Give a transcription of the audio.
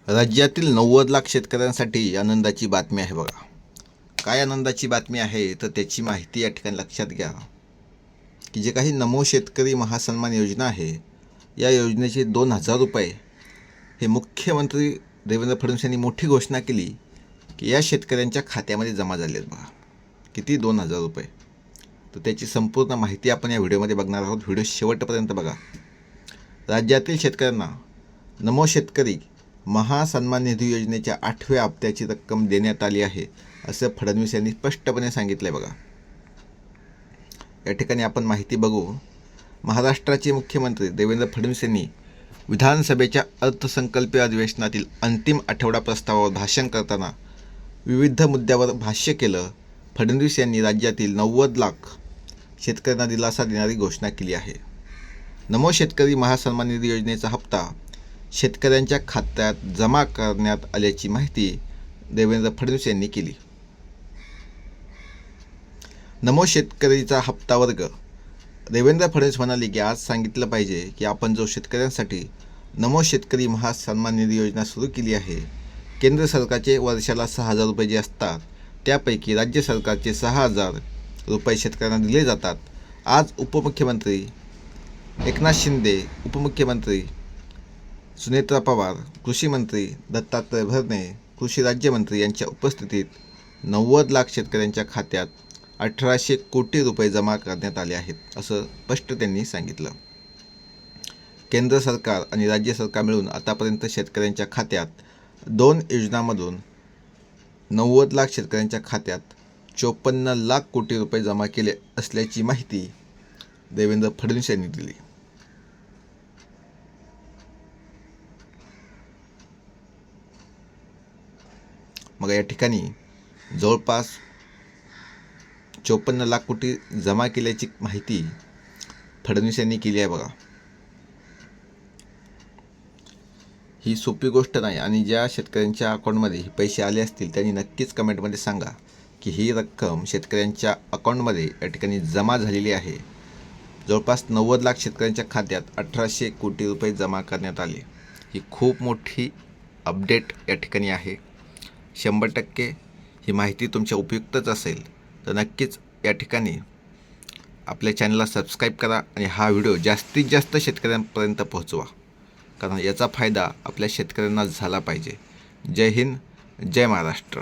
राज्यातील 90 लाख शेतकऱ्यांसाठी आनंदाची बातमी आहे बघा. काय आनंदाची बातमी आहे तर त्याची माहिती या ठिकाणी लक्षात घ्या की जे काही नमो शेतकरी महासन्मान योजना आहे, या योजनेचे 2,000 रुपये हे मुख्यमंत्री देवेंद्र फडणवीस यांनी मोठी घोषणा केली की या शेतकऱ्यांच्या खात्यामध्ये जमा झाले आहेत बघा. किती? 2,000 रुपये. तर त्याची संपूर्ण माहिती आपण या व्हिडिओमध्ये बघणार आहोत. व्हिडिओ शेवटपर्यंत बघा. राज्यातील शेतकऱ्यांना नमो शेतकरी महासन्मान निधी योजनेच्या 8व्या हप्त्याची रक्कम देण्यात आली आहे, असं फडणवीस यांनी स्पष्टपणे सांगितलं आहे बघा. या ठिकाणी आपण माहिती बघू. महाराष्ट्राचे मुख्यमंत्री देवेंद्र फडणवीस यांनी विधानसभेच्या अर्थसंकल्पीय अधिवेशनातील अंतिम आठवडा प्रस्तावावर भाषण करताना विविध मुद्द्यावर भाष्य केलं. फडणवीस यांनी राज्यातील 90 लाख शेतकऱ्यांना दिलासा देणारी घोषणा केली आहे. नमो शेतकरी महासन्मान निधी योजनेचा हप्ता शेतकऱ्यांच्या खात्यात जमा करण्यात आल्याची माहिती देवेंद्र फडणवीस यांनी केली. नमो शेतकरीचा हप्ता वर्ग. देवेंद्र फडणवीस म्हणाले की आज सांगितलं पाहिजे की आपण जो शेतकऱ्यांसाठी नमो शेतकरी महासन्मान निधी योजना सुरू केली आहे, केंद्र सरकारचे वर्षाला 6,000 रुपये जे असतात त्यापैकी राज्य सरकारचे 6,000 रुपये शेतकऱ्यांना दिले जातात. आज उपमुख्यमंत्री एकनाथ शिंदे, उपमुख्यमंत्री सुनेत्रा पवार, कृषी मंत्री दत्तात्रय भरणे, कृषी राज्यमंत्री यांच्या उपस्थितीत 90 लाख शेतकऱ्यांच्या खात्यात 1,800 कोटी रुपये जमा करण्यात आले आहेत, असं स्पष्ट त्यांनी सांगितलं. केंद्र सरकार आणि राज्य सरकार मिळून आतापर्यंत शेतकऱ्यांच्या खात्यात 2 योजनांमधून 90 लाख शेतकऱ्यांच्या खात्यात 54 लाख कोटी रुपये जमा केले असल्याची माहिती देवेंद्र फडणवीस यांनी दिली. मग या ठिकाणी जवळपास 54 लाख कोटी जमा केल्याची माहिती फडणवीस यांनी केली आहे बघा. ही सोपी गोष्ट नाही आणि ज्या शेतकऱ्यांच्या अकाउंटमध्ये पैसे आले असतील त्यांनी नक्कीच कमेंटमध्ये सांगा की ही रक्कम शेतकऱ्यांच्या अकाउंटमध्ये या ठिकाणी जमा झालेली आहे. जवळपास 90 लाख शेतकऱ्यांच्या खात्यात 1,800 कोटी रुपये जमा करण्यात आले. ही खूप मोठी अपडेट या ठिकाणी आहे. 100% ही माहिती तुमच्या उपयुक्तच असेल तर नक्कीच या ठिकाणी आपल्या चॅनलला सबस्क्राईब करा आणि हा व्हिडिओ जास्तीत जास्त शेतकऱ्यांपर्यंत पोहोचवा, कारण याचा फायदा आपल्या शेतकऱ्यांना झाला पाहिजे. जय हिंद, जय महाराष्ट्र.